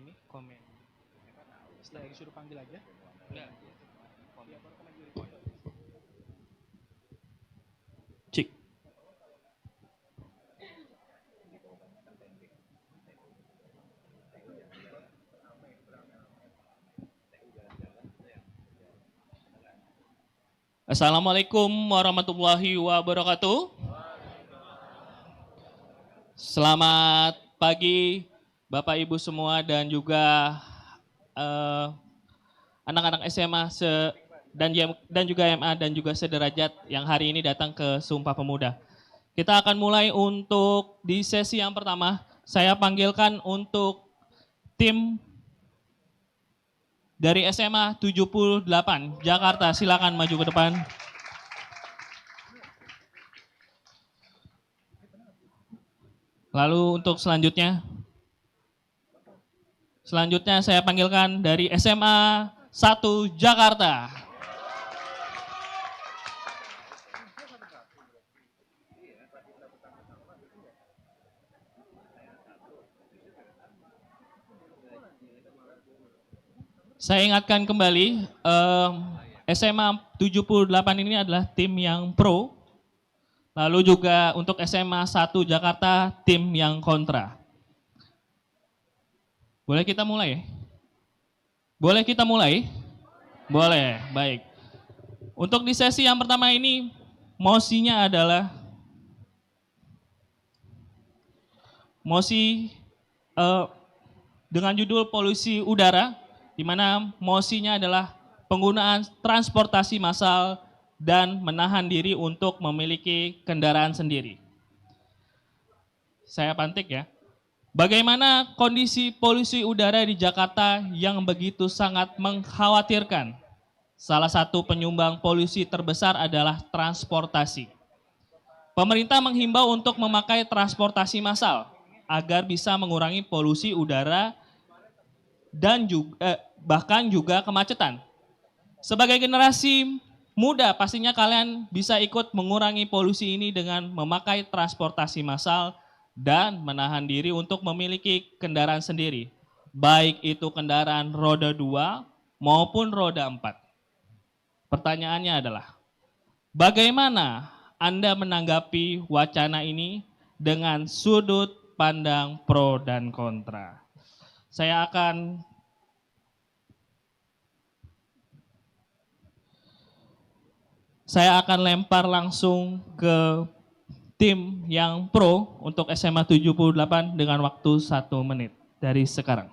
ini komen. Setelah disuruh panggil aja. Enggak. Cik. Assalamualaikum warahmatullahi wabarakatuh. Selamat pagi Bapak Ibu semua dan juga anak-anak SMA dan juga MA dan juga sederajat yang hari ini datang ke Sumpah Pemuda. Kita akan mulai untuk di sesi yang pertama. Saya panggilkan untuk tim dari SMA 78 Jakarta, silakan maju ke depan. Lalu untuk selanjutnya saya panggilkan dari SMA 1 Jakarta. Saya ingatkan kembali, SMA 78 ini adalah tim yang pro. Lalu juga untuk SMA 1 Jakarta, tim yang kontra. Boleh kita mulai? Boleh kita mulai? Boleh, baik. Untuk di sesi yang pertama ini, mosinya adalah mosi dengan judul polusi udara, di mana mosinya adalah penggunaan transportasi massal dan menahan diri untuk memiliki kendaraan sendiri. Saya pantik ya. Bagaimana kondisi polusi udara di Jakarta yang begitu sangat mengkhawatirkan? Salah satu penyumbang polusi terbesar adalah transportasi. Pemerintah menghimbau untuk memakai transportasi massal agar bisa mengurangi polusi udara dan juga, bahkan juga kemacetan. Sebagai generasi muda, pastinya kalian bisa ikut mengurangi polusi ini dengan memakai transportasi massal dan menahan diri untuk memiliki kendaraan sendiri. Baik itu kendaraan roda 2 maupun roda 4. Pertanyaannya adalah, bagaimana Anda menanggapi wacana ini dengan sudut pandang pro dan kontra? Saya akan lempar langsung ke tim yang pro untuk SMA 78 dengan waktu 1 menit dari sekarang.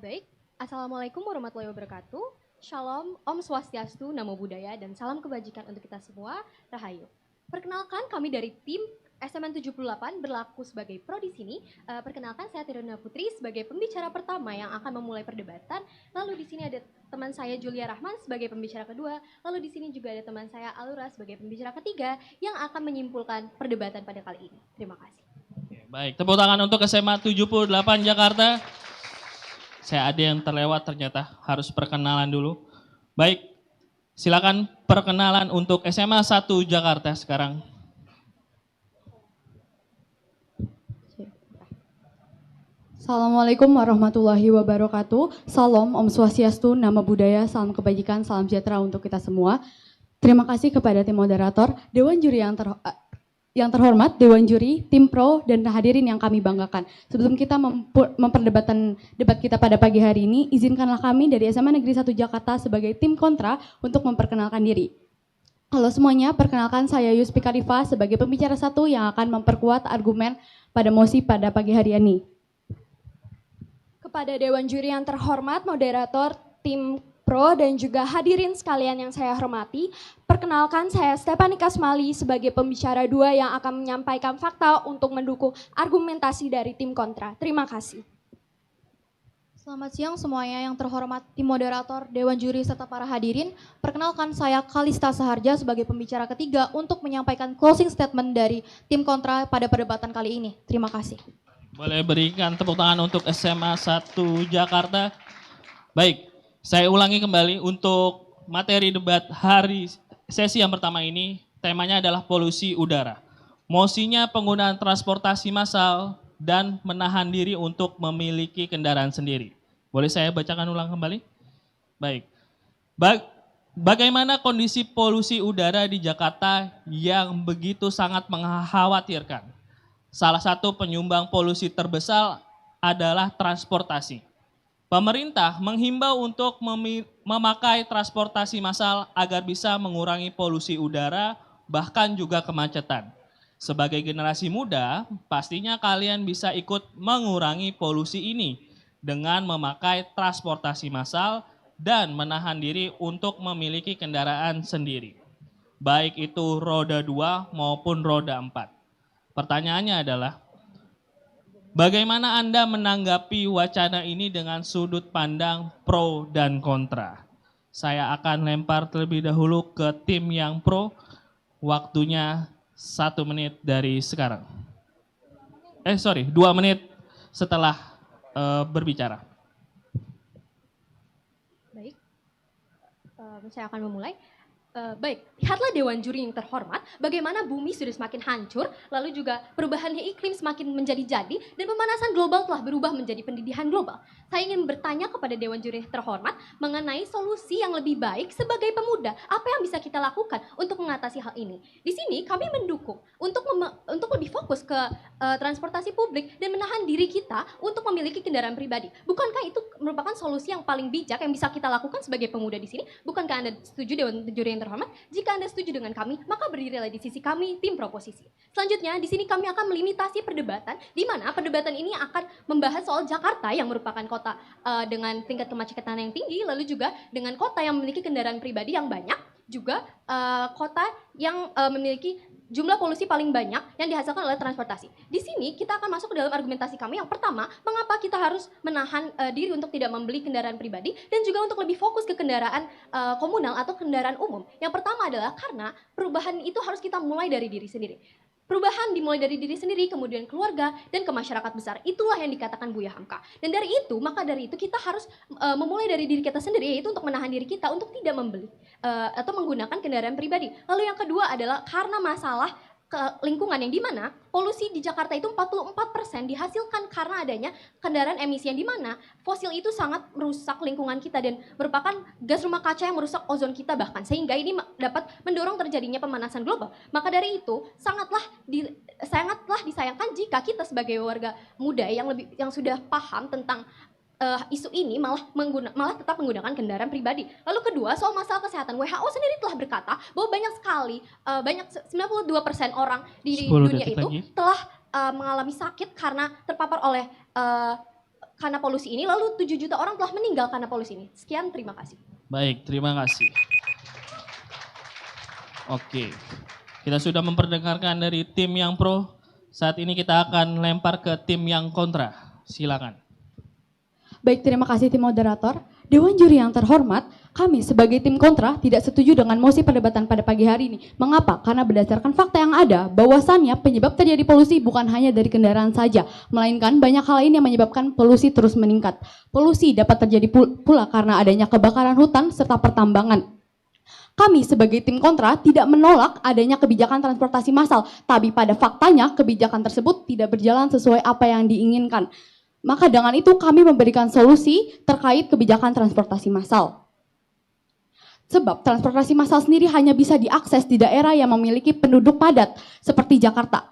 Baik, Assalamualaikum warahmatullahi wabarakatuh. Shalom, Om Swastiastu, Namo Buddhaya, dan salam kebajikan untuk kita semua. Rahayu. Perkenalkan, kami dari tim SMA 78 berlaku sebagai pro di sini. Perkenalkan, saya Tiruna Putri sebagai pembicara pertama yang akan memulai perdebatan. Lalu di sini ada teman saya Julia Rahman sebagai pembicara kedua. Lalu di sini juga ada teman saya Alura sebagai pembicara ketiga yang akan menyimpulkan perdebatan pada kali ini. Terima kasih. Baik, tepuk tangan untuk SMA 78 Jakarta. Saya ada yang terlewat ternyata, harus perkenalan dulu. Baik, silakan perkenalan untuk SMA 1 Jakarta sekarang. Assalamualaikum warahmatullahi wabarakatuh. Salam, Om Swastiastu, Namo Buddhaya, salam kebajikan, salam sejahtera untuk kita semua. Terima kasih kepada tim moderator, Dewan Juri yang terhormat, Dewan Juri, tim pro, dan hadirin yang kami banggakan. Sebelum kita memperdebatkan debat kita pada pagi hari ini, izinkanlah kami dari SMA Negeri 1 Jakarta sebagai tim kontra untuk memperkenalkan diri. Halo semuanya, perkenalkan saya Yuspika Rifa sebagai pembicara satu yang akan memperkuat argumen pada mosi pada pagi hari ini. Kepada Dewan Juri yang terhormat, moderator, tim pro, dan juga hadirin sekalian yang saya hormati, perkenalkan saya Stephanie Kasmali sebagai pembicara dua yang akan menyampaikan fakta untuk mendukung argumentasi dari tim kontra. Terima kasih. Selamat siang semuanya yang terhormat tim moderator, Dewan Juri, serta para hadirin. Perkenalkan saya Kalista Saharja sebagai pembicara ketiga untuk menyampaikan closing statement dari tim kontra pada perdebatan kali ini. Terima kasih. Boleh berikan tepuk tangan untuk SMA 1 Jakarta. Baik, saya ulangi kembali untuk materi debat sesi yang pertama ini, temanya adalah polusi udara. Mosinya penggunaan transportasi massal dan menahan diri untuk memiliki kendaraan sendiri. Boleh saya bacakan ulang kembali? Baik. Bagaimana kondisi polusi udara di Jakarta yang begitu sangat mengkhawatirkan? Salah satu penyumbang polusi terbesar adalah transportasi. Pemerintah menghimbau untuk memakai transportasi massal agar bisa mengurangi polusi udara, bahkan juga kemacetan. Sebagai generasi muda, pastinya kalian bisa ikut mengurangi polusi ini dengan memakai transportasi massal dan menahan diri untuk memiliki kendaraan sendiri, baik itu roda 2 maupun roda 4. Pertanyaannya adalah, bagaimana Anda menanggapi wacana ini dengan sudut pandang pro dan kontra? Saya akan lempar terlebih dahulu ke tim yang pro, waktunya 1 menit dari sekarang. 2 menit setelah berbicara. Baik, saya akan memulai. Baik, lihatlah Dewan Juri yang terhormat, bagaimana bumi sudah semakin hancur, lalu juga perubahannya iklim semakin menjadi-jadi, dan pemanasan global telah berubah menjadi pendidikan global. Saya ingin bertanya kepada Dewan Juri yang terhormat mengenai solusi yang lebih baik sebagai pemuda. Apa yang bisa kita lakukan untuk mengatasi hal ini? Di sini kami mendukung untuk lebih fokus ke transportasi publik dan menahan diri kita untuk memiliki kendaraan pribadi. Bukankah itu merupakan solusi yang paling bijak yang bisa kita lakukan sebagai pemuda di sini? Bukankah Anda setuju, Dewan Juri yang terhormat? Jika Anda setuju dengan kami, maka berdirilah di sisi kami, tim proposisi. Selanjutnya, di sini kami akan melimitasi perdebatan, di mana perdebatan ini akan membahas soal Jakarta yang merupakan kota dengan tingkat kemacetan yang tinggi, lalu juga dengan kota yang memiliki kendaraan pribadi yang banyak, juga kota yang memiliki jumlah polusi paling banyak yang dihasilkan oleh transportasi. Di sini kita akan masuk ke dalam argumentasi kami. Yang pertama, mengapa kita harus menahan diri untuk tidak membeli kendaraan pribadi dan juga untuk lebih fokus ke kendaraan komunal atau kendaraan umum. Yang pertama adalah karena perubahan itu harus kita mulai dari diri sendiri. Perubahan dimulai dari diri sendiri, kemudian keluarga, dan ke masyarakat besar. Itulah yang dikatakan Buya Hamka. Dan dari itu, maka dari itu kita harus memulai dari diri kita sendiri, yaitu untuk menahan diri kita untuk tidak membeli atau menggunakan kendaraan pribadi. Lalu yang kedua adalah karena masalah ke lingkungan yang dimana polusi di Jakarta itu 44% dihasilkan karena adanya kendaraan emisi yang dimana fosil itu sangat merusak lingkungan kita dan merupakan gas rumah kaca yang merusak ozon kita bahkan, sehingga ini dapat mendorong terjadinya pemanasan global. Maka dari itu sangatlah disayangkan jika kita sebagai warga muda yang sudah paham tentang isu ini malah tetap menggunakan kendaraan pribadi. Lalu kedua, soal masalah kesehatan, WHO sendiri telah berkata bahwa banyak sekali 92% orang di dunia itu telah mengalami sakit karena terpapar oleh karena polusi ini. Lalu 7 juta orang telah meninggal karena polusi ini. Sekian, terima kasih. Baik, terima kasih. Oke, kita sudah memperdengarkan dari tim yang pro. Saat ini kita akan lempar ke tim yang kontra. Silakan. Baik, terima kasih tim moderator. Dewan Juri yang terhormat, kami sebagai tim kontra tidak setuju dengan mosi perdebatan pada pagi hari ini. Mengapa? Karena berdasarkan fakta yang ada, bahwasannya penyebab terjadi polusi bukan hanya dari kendaraan saja, melainkan banyak hal lain yang menyebabkan polusi terus meningkat. Polusi dapat terjadi pula karena adanya kebakaran hutan serta pertambangan. Kami sebagai tim kontra tidak menolak adanya kebijakan transportasi massal, tapi pada faktanya kebijakan tersebut tidak berjalan sesuai apa yang diinginkan. Maka dengan itu kami memberikan solusi terkait kebijakan transportasi massal. Sebab transportasi massal sendiri hanya bisa diakses di daerah yang memiliki penduduk padat seperti Jakarta.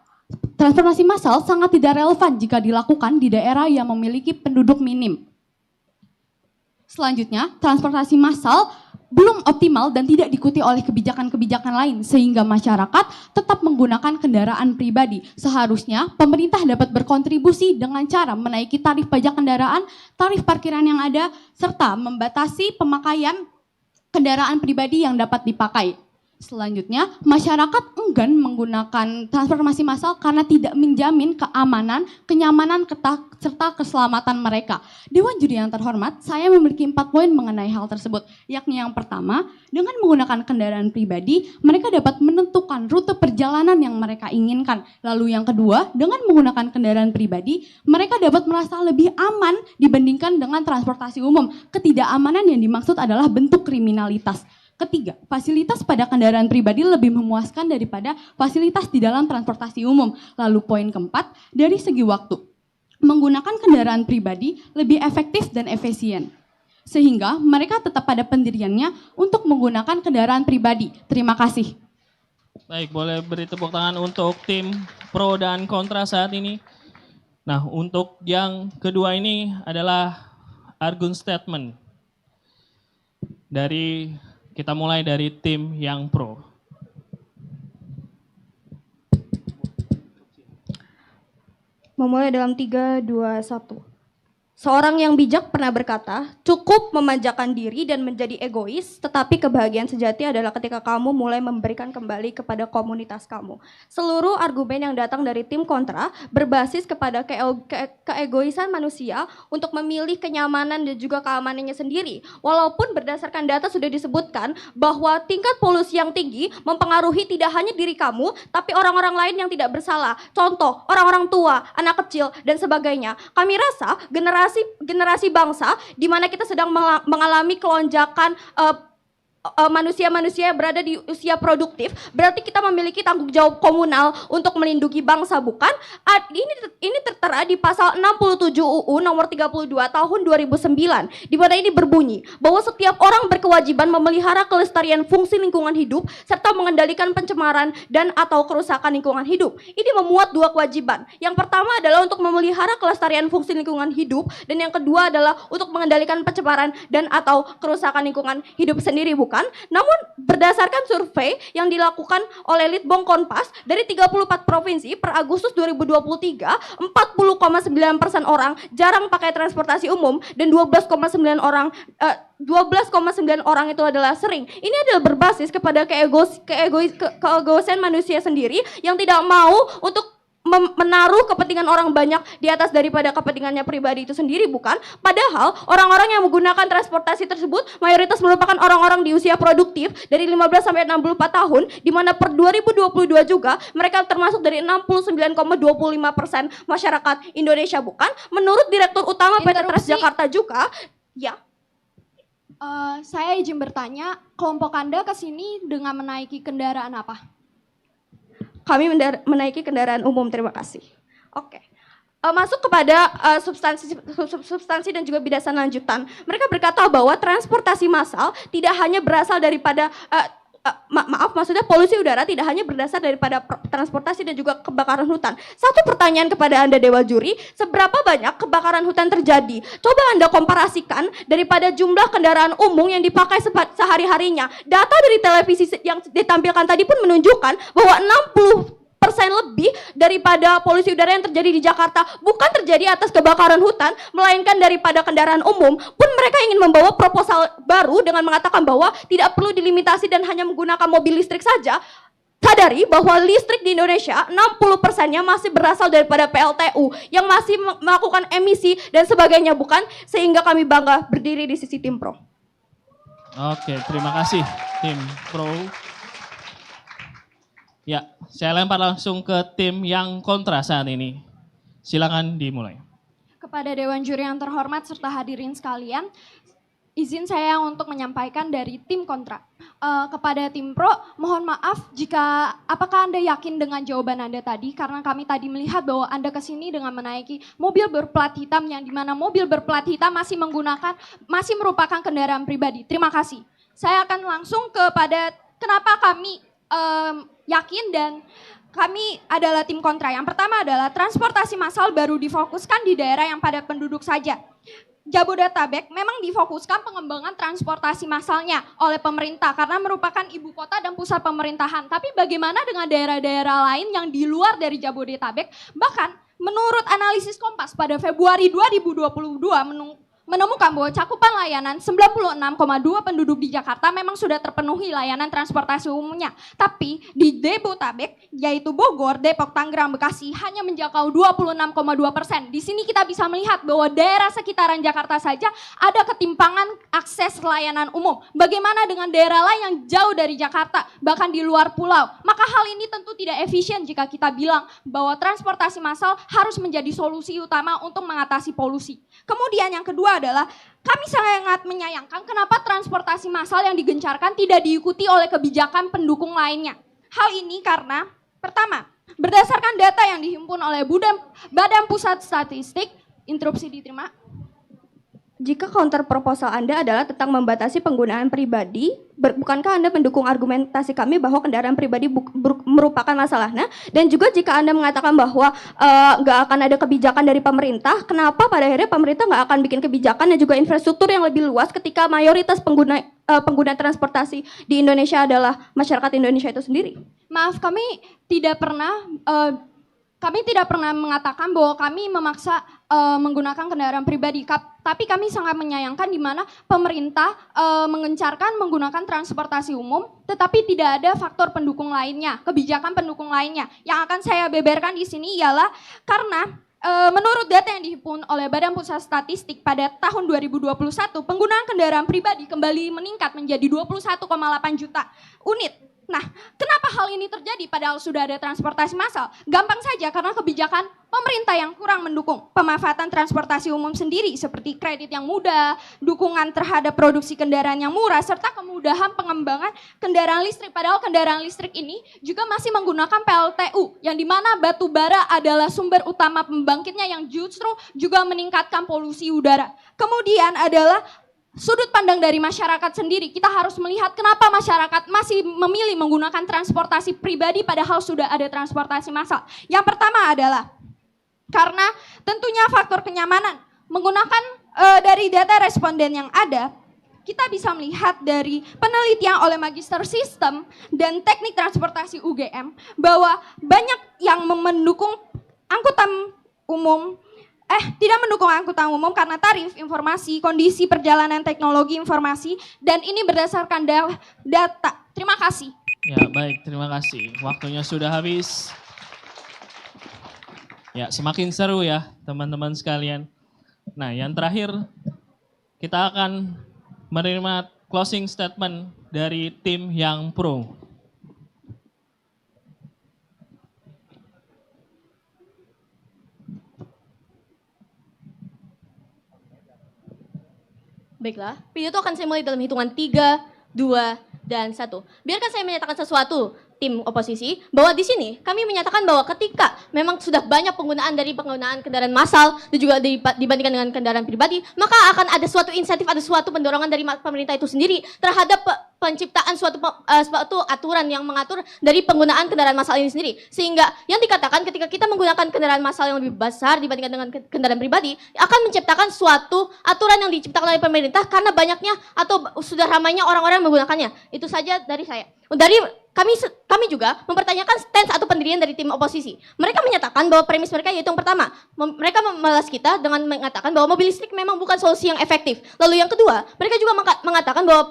Transportasi massal sangat tidak relevan jika dilakukan di daerah yang memiliki penduduk minim. Selanjutnya, transportasi massal belum optimal dan tidak diikuti oleh kebijakan-kebijakan lain sehingga masyarakat tetap menggunakan kendaraan pribadi. Seharusnya pemerintah dapat berkontribusi dengan cara menaiki tarif pajak kendaraan, tarif parkiran yang ada, serta membatasi pemakaian kendaraan pribadi yang dapat dipakai. Selanjutnya, masyarakat enggan menggunakan transportasi massal karena tidak menjamin keamanan, kenyamanan, serta keselamatan mereka. Dewan juri yang terhormat, saya memiliki 4 poin mengenai hal tersebut, yakni yang pertama, dengan menggunakan kendaraan pribadi, mereka dapat menentukan rute perjalanan yang mereka inginkan. Lalu yang kedua, dengan menggunakan kendaraan pribadi, mereka dapat merasa lebih aman dibandingkan dengan transportasi umum. Ketidakamanan yang dimaksud adalah bentuk kriminalitas. Ketiga, fasilitas pada kendaraan pribadi lebih memuaskan daripada fasilitas di dalam transportasi umum. Lalu poin keempat, dari segi waktu, menggunakan kendaraan pribadi lebih efektif dan efisien. Sehingga mereka tetap pada pendiriannya untuk menggunakan kendaraan pribadi. Terima kasih. Baik, boleh beri tepuk tangan untuk tim pro dan kontra saat ini. Nah, untuk yang kedua ini adalah argument statement. Kita mulai dari tim yang pro. Memulai dalam 3, 2, 1. Seorang yang bijak pernah berkata, cukup memanjakan diri dan menjadi egois, tetapi kebahagiaan sejati adalah ketika kamu mulai memberikan kembali kepada komunitas kamu. Seluruh argumen yang datang dari tim kontra berbasis kepada keegoisan manusia untuk memilih kenyamanan dan juga keamanannya sendiri. Walaupun berdasarkan data sudah disebutkan bahwa tingkat polusi yang tinggi mempengaruhi tidak hanya diri kamu, tapi orang-orang lain yang tidak bersalah. Contoh, orang-orang tua, anak kecil, dan sebagainya. Kami rasa generasi bangsa di mana kita sedang mengalami kelonjakan manusia-manusia yang berada di usia produktif, berarti kita memiliki tanggung jawab komunal untuk melindungi bangsa, bukan? Ini tertera di pasal 67 UU nomor 32 tahun 2009, di mana ini berbunyi bahwa setiap orang berkewajiban memelihara kelestarian fungsi lingkungan hidup serta mengendalikan pencemaran dan atau kerusakan lingkungan hidup. Ini memuat 2 kewajiban. Yang pertama adalah untuk memelihara kelestarian fungsi lingkungan hidup, dan yang kedua adalah untuk mengendalikan pencemaran dan atau kerusakan lingkungan hidup sendiri, bukan? Namun berdasarkan survei yang dilakukan oleh Litbang Kompas dari 34 provinsi per Agustus 2023, 40,9% orang jarang pakai transportasi umum dan 12,9 orang itu adalah sering. Ini adalah berbasis kepada keegoisan manusia sendiri yang tidak mau untuk menaruh kepentingan orang banyak di atas daripada kepentingannya pribadi itu sendiri, bukan? Padahal orang-orang yang menggunakan transportasi tersebut mayoritas merupakan orang-orang di usia produktif dari 15 sampai 64 tahun, di mana per 2022 juga mereka termasuk dari 69,25% masyarakat Indonesia, bukan? Menurut Direktur Utama PT Transjakarta juga, ya. Saya izin bertanya, kelompok Anda ke sini dengan menaiki kendaraan apa? Kami menaiki kendaraan umum, terima kasih. Oke. Masuk kepada substansi dan juga bidasan lanjutan. Mereka berkata bahwa transportasi massal tidak hanya berasal daripada maksudnya polusi udara tidak hanya berdasar daripada transportasi dan juga kebakaran hutan. Satu pertanyaan kepada Anda Dewa Juri, seberapa banyak kebakaran hutan terjadi? Coba Anda komparasikan daripada jumlah kendaraan umum yang dipakai sehari-harinya. Data dari televisi yang ditampilkan tadi pun menunjukkan bahwa 60% lebih daripada polusi udara yang terjadi di Jakarta bukan terjadi atas kebakaran hutan, melainkan daripada kendaraan umum. Pun mereka ingin membawa proposal baru dengan mengatakan bahwa tidak perlu dilimitasi dan hanya menggunakan mobil listrik saja. Sadari bahwa listrik di Indonesia 60%-nya masih berasal daripada PLTU yang masih melakukan emisi dan sebagainya, bukan? Sehingga kami bangga berdiri di sisi tim pro. Oke, terima kasih tim pro. Ya, saya lempar langsung ke tim yang kontra saat ini. Silakan dimulai. Kepada Dewan Juri yang terhormat serta hadirin sekalian, izin saya untuk menyampaikan dari tim kontra. Kepada tim pro, mohon maaf apakah Anda yakin dengan jawaban Anda tadi? Karena kami tadi melihat bahwa Anda ke sini dengan menaiki mobil berplat hitam yang dimana mobil berplat hitam masih merupakan kendaraan pribadi. Terima kasih. Saya akan langsung kepada kenapa kami yakin dan kami adalah tim kontra. Yang pertama adalah transportasi massal baru difokuskan di daerah yang padat penduduk saja. Jabodetabek memang difokuskan pengembangan transportasi massalnya oleh pemerintah karena merupakan ibu kota dan pusat pemerintahan. Tapi bagaimana dengan daerah-daerah lain yang di luar dari Jabodetabek? Bahkan menurut analisis Kompas pada Februari 2022 menemukan bahwa cakupan layanan 96,2 penduduk di Jakarta memang sudah terpenuhi layanan transportasi umumnya. Tapi di Debotabek, yaitu Bogor, Depok, Tangerang, Bekasi, hanya menjangkau 26,2%. Di sini kita bisa melihat bahwa daerah sekitaran Jakarta saja ada ketimpangan akses layanan umum. Bagaimana dengan daerah lain yang jauh dari Jakarta, bahkan di luar pulau? Maka hal ini tentu tidak efisien jika kita bilang bahwa transportasi massal harus menjadi solusi utama untuk mengatasi polusi. Kemudian yang kedua adalah kami sangat menyayangkan kenapa transportasi massal yang digencarkan tidak diikuti oleh kebijakan pendukung lainnya. Hal ini karena pertama, berdasarkan data yang dihimpun oleh Badan Pusat Statistik, interupsi diterima. Jika counter proposal Anda adalah tentang membatasi penggunaan pribadi, bukankah Anda mendukung argumentasi kami bahwa kendaraan pribadi merupakan masalahnya? Dan juga jika Anda mengatakan bahwa nggak akan ada kebijakan dari pemerintah, kenapa pada akhirnya pemerintah nggak akan bikin kebijakan dan juga infrastruktur yang lebih luas ketika mayoritas pengguna transportasi di Indonesia adalah masyarakat Indonesia itu sendiri? Maaf, kami tidak pernah mengatakan bahwa kami memaksa menggunakan kendaraan pribadi, tapi kami sangat menyayangkan di mana pemerintah mengencarkan menggunakan transportasi umum, tetapi tidak ada faktor pendukung lainnya, kebijakan pendukung lainnya. Yang akan saya beberkan di sini ialah karena menurut data yang dihimpun oleh Badan Pusat Statistik pada tahun 2021, penggunaan kendaraan pribadi kembali meningkat menjadi 21,8 juta unit. Nah, kenapa hal ini terjadi padahal sudah ada transportasi massal? Gampang saja karena kebijakan pemerintah yang kurang mendukung pemanfaatan transportasi umum sendiri seperti kredit yang mudah, dukungan terhadap produksi kendaraan yang murah, serta kemudahan pengembangan kendaraan listrik. Padahal kendaraan listrik ini juga masih menggunakan PLTU yang dimana batu bara adalah sumber utama pembangkitnya yang justru juga meningkatkan polusi udara. Kemudian adalah sudut pandang dari masyarakat sendiri. Kita harus melihat kenapa masyarakat masih memilih menggunakan transportasi pribadi padahal sudah ada transportasi massal. Yang pertama adalah karena tentunya faktor kenyamanan. Menggunakan dari data responden yang ada, kita bisa melihat dari penelitian oleh Magister Sistem dan Teknik Transportasi UGM bahwa banyak yang mendukung angkutan umum tidak mendukung angkutan umum karena tarif, informasi, kondisi perjalanan teknologi informasi, dan ini berdasarkan data. Terima kasih. Ya, baik, terima kasih. Waktunya sudah habis. Ya, semakin seru ya teman-teman sekalian. Nah, yang terakhir kita akan menerima closing statement dari tim yang pro. Baiklah, pidato akan saya mulai dalam hitungan 3, 2, dan 1. Biarkan saya menyatakan sesuatu, tim oposisi, bahwa di sini kami menyatakan bahwa ketika memang sudah banyak penggunaan kendaraan massal dan juga dibandingkan dengan kendaraan pribadi, maka akan ada suatu insentif, ada suatu pendorongan dari pemerintah itu sendiri terhadap penciptaan suatu aturan yang mengatur dari penggunaan kendaraan massal ini sendiri. Sehingga yang dikatakan ketika kita menggunakan kendaraan massal yang lebih besar dibandingkan dengan kendaraan pribadi, akan menciptakan suatu aturan yang diciptakan oleh pemerintah karena banyaknya atau sudah ramainya orang-orang yang menggunakannya. Itu saja dari saya. Kami juga mempertanyakan stance atau pendirian dari tim oposisi. Mereka menyatakan bahwa premis mereka yaitu yang pertama, mereka membalas kita dengan mengatakan bahwa mobil listrik memang bukan solusi yang efektif. Lalu yang kedua, mereka juga mengatakan bahwa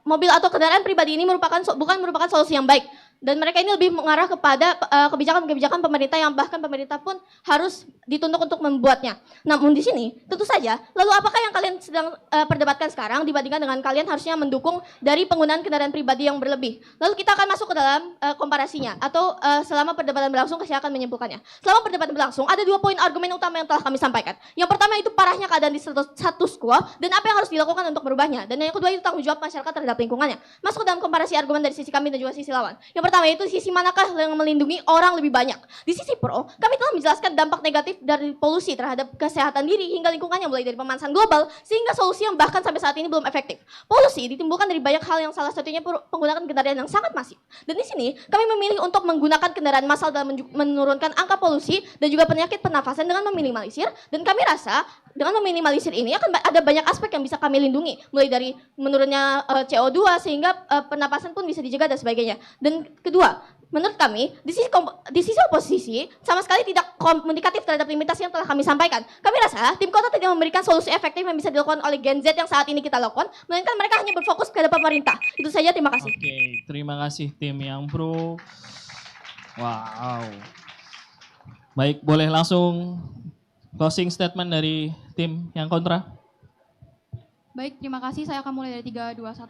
mobil atau kendaraan pribadi ini bukan merupakan solusi yang baik. Dan mereka ini lebih mengarah kepada kebijakan-kebijakan pemerintah yang bahkan pemerintah pun harus dituntut untuk membuatnya. Namun di sini tentu saja, lalu apakah yang kalian sedang perdebatkan sekarang dibandingkan dengan kalian harusnya mendukung dari penggunaan kendaraan pribadi yang berlebih. Lalu kita akan masuk ke dalam komparasinya atau selama perdebatan berlangsung saya akan menyimpulkannya. Selama perdebatan berlangsung ada 2 poin argumen utama yang telah kami sampaikan. Yang pertama itu parahnya keadaan di status quo dan apa yang harus dilakukan untuk merubahnya. Dan yang kedua itu tanggung jawab masyarakat terhadap lingkungannya. Masuk ke dalam komparasi argumen dari sisi kami dan juga sisi lawan. Yang pertama itu sisi manakah yang melindungi orang lebih banyak. Di sisi pro, kami telah menjelaskan dampak negatif dari polusi terhadap kesehatan diri hingga lingkungannya mulai dari pemanasan global sehingga solusi yang bahkan sampai saat ini belum efektif. Polusi ditimbulkan dari banyak hal yang salah satunya penggunaan kendaraan yang sangat masif. Dan di sini kami memilih untuk menggunakan kendaraan massal dalam menurunkan angka polusi dan juga penyakit pernafasan dengan meminimalisir, dan kami rasa dengan meminimalisir ini akan ada banyak aspek yang bisa kami lindungi, mulai dari menurunnya CO2 sehingga pernapasan pun bisa dijaga dan sebagainya. Dan kedua, menurut kami, di sisi oposisi sama sekali tidak komunikatif terhadap limitasi yang telah kami sampaikan. Kami rasa tim kota tidak memberikan solusi efektif yang bisa dilakukan oleh Gen Z yang saat ini kita lakukan, melainkan mereka hanya berfokus kepada pemerintah. Itu saja, terima kasih. Oke, terima kasih tim yang pro. Wow. Baik, boleh langsung closing statement dari tim yang kontra. Baik, terima kasih. Saya akan mulai dari 3, 2, 1.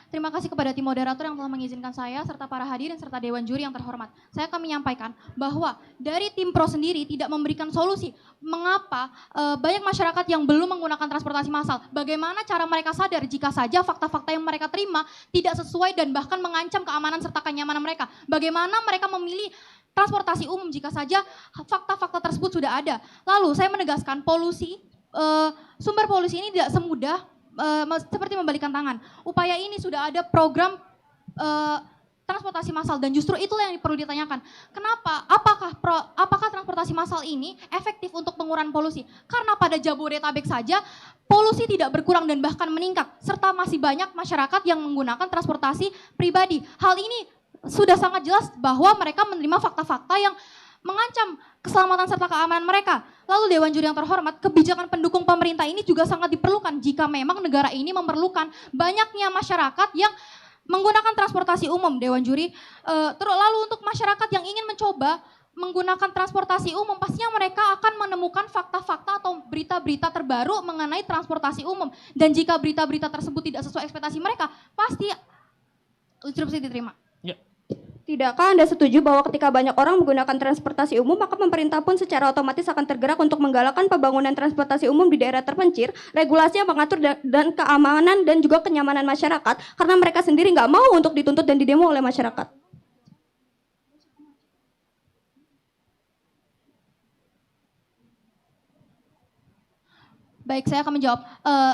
Terima kasih kepada tim moderator yang telah mengizinkan saya, serta para hadirin, serta Dewan Juri yang terhormat. Saya akan menyampaikan bahwa dari tim pro sendiri tidak memberikan solusi. Mengapa banyak masyarakat yang belum menggunakan transportasi massal? Bagaimana cara mereka sadar jika saja fakta-fakta yang mereka terima tidak sesuai dan bahkan mengancam keamanan serta kenyamanan mereka? Bagaimana mereka memilih transportasi umum jika saja fakta-fakta tersebut sudah ada? Lalu saya menegaskan sumber polusi ini tidak semudah seperti membalikan tangan. Upaya ini sudah ada program transportasi massal dan justru itulah yang perlu ditanyakan. Kenapa? Apakah transportasi massal ini efektif untuk pengurangan polusi? Karena pada Jabodetabek saja polusi tidak berkurang dan bahkan meningkat, serta masih banyak masyarakat yang menggunakan transportasi pribadi. Hal ini sudah sangat jelas bahwa mereka menerima fakta-fakta yang mengancam keselamatan serta keamanan mereka. Lalu Dewan Juri yang terhormat, kebijakan pendukung pemerintah ini juga sangat diperlukan jika memang negara ini memerlukan banyaknya masyarakat yang menggunakan transportasi umum, Dewan Juri. Lalu untuk masyarakat yang ingin mencoba menggunakan transportasi umum, pastinya mereka akan menemukan fakta-fakta atau berita-berita terbaru mengenai transportasi umum. Dan jika berita-berita tersebut tidak sesuai ekspektasi mereka, pasti instruksi diterima. Tidakkah Anda setuju bahwa ketika banyak orang menggunakan transportasi umum, maka pemerintah pun secara otomatis akan tergerak untuk menggalakkan pembangunan transportasi umum di daerah terpencil, regulasi yang mengatur dan keamanan dan juga kenyamanan masyarakat, karena mereka sendiri nggak mau untuk dituntut dan didemo oleh masyarakat? Baik, saya akan menjawab.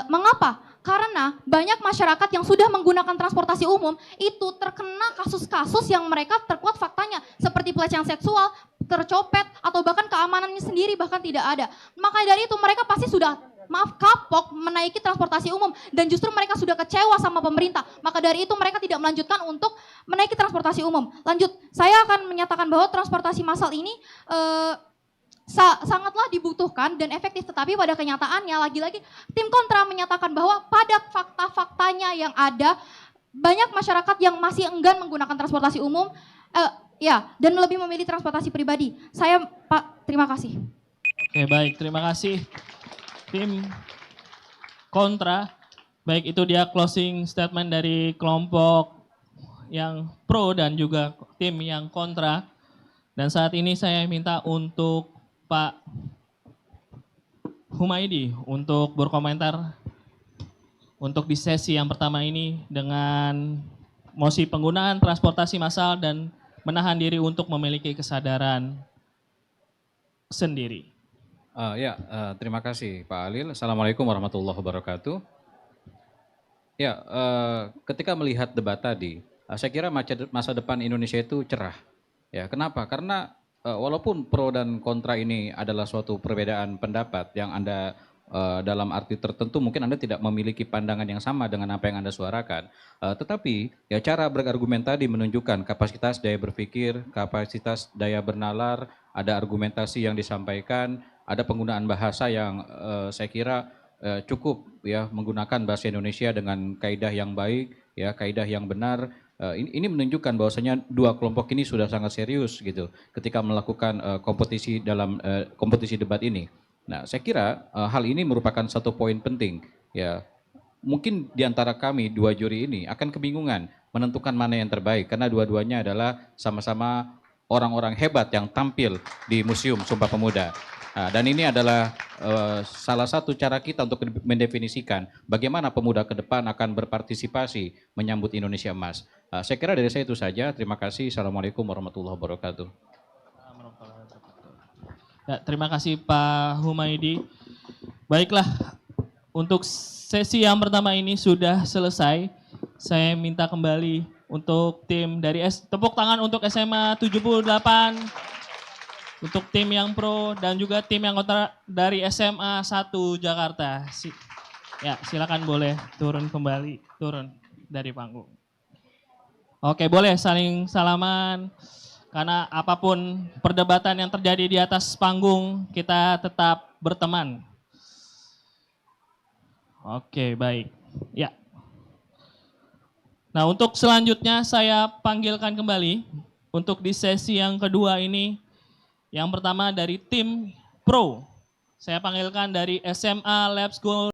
Mengapa? Karena banyak masyarakat yang sudah menggunakan transportasi umum itu terkena kasus-kasus yang mereka terkuat faktanya seperti pelecehan seksual, tercopet, atau bahkan keamanannya sendiri bahkan tidak ada. Maka dari itu mereka pasti sudah kapok menaiki transportasi umum dan justru mereka sudah kecewa sama pemerintah. Maka dari itu mereka tidak melanjutkan untuk menaiki transportasi umum. Lanjut, saya akan menyatakan bahwa transportasi massal ini sangatlah dibutuhkan dan efektif, tetapi pada kenyataannya lagi-lagi tim kontra menyatakan bahwa pada fakta-faktanya yang ada banyak masyarakat yang masih enggan menggunakan transportasi umum dan lebih memilih transportasi pribadi. Saya Pak, terima kasih. Oke, baik, terima kasih tim kontra. Baik, itu dia closing statement dari kelompok yang pro dan juga tim yang kontra. Dan saat ini saya minta untuk Pak Humaydi untuk berkomentar untuk di sesi yang pertama ini dengan mosi penggunaan transportasi massal dan menahan diri untuk memiliki kesadaran sendiri. Terima kasih Pak Alil. Assalamualaikum warahmatullahi wabarakatuh. Ketika melihat debat tadi, saya kira masa depan Indonesia itu cerah. Ya, kenapa? Karena walaupun pro dan kontra ini adalah suatu perbedaan pendapat yang Anda dalam arti tertentu mungkin Anda tidak memiliki pandangan yang sama dengan apa yang Anda suarakan. Tetapi ya cara berargumen tadi menunjukkan kapasitas daya berpikir, kapasitas daya bernalar, ada argumentasi yang disampaikan, ada penggunaan bahasa yang saya kira cukup ya menggunakan bahasa Indonesia dengan kaidah yang baik, ya kaidah yang benar. Ini menunjukkan bahwasanya dua kelompok ini sudah sangat serius gitu ketika melakukan kompetisi dalam kompetisi debat ini. Nah, saya kira hal ini merupakan satu poin penting ya. Mungkin di antara kami dua juri ini akan kebingungan menentukan mana yang terbaik karena dua-duanya adalah sama-sama orang-orang hebat yang tampil di Museum Sumpah Pemuda. Nah, dan ini adalah salah satu cara kita untuk mendefinisikan bagaimana pemuda ke depan akan berpartisipasi menyambut Indonesia Emas. Saya kira dari saya itu saja. Terima kasih. Assalamualaikum warahmatullahi wabarakatuh. Ya, terima kasih Pak Humaydi. Baiklah, untuk sesi yang pertama ini sudah selesai. Saya minta kembali untuk tim dari tepuk tangan untuk SMA 78. Untuk tim yang pro dan juga tim yang kontra dari SMA 1 Jakarta. Silakan boleh turun kembali, turun dari panggung. Oke, boleh saling salaman. Karena apapun perdebatan yang terjadi di atas panggung, kita tetap berteman. Oke, baik. Ya. Nah, untuk selanjutnya saya panggilkan kembali untuk di sesi yang kedua ini. Yang pertama dari tim Pro. Saya panggilkan dari SMA Lab School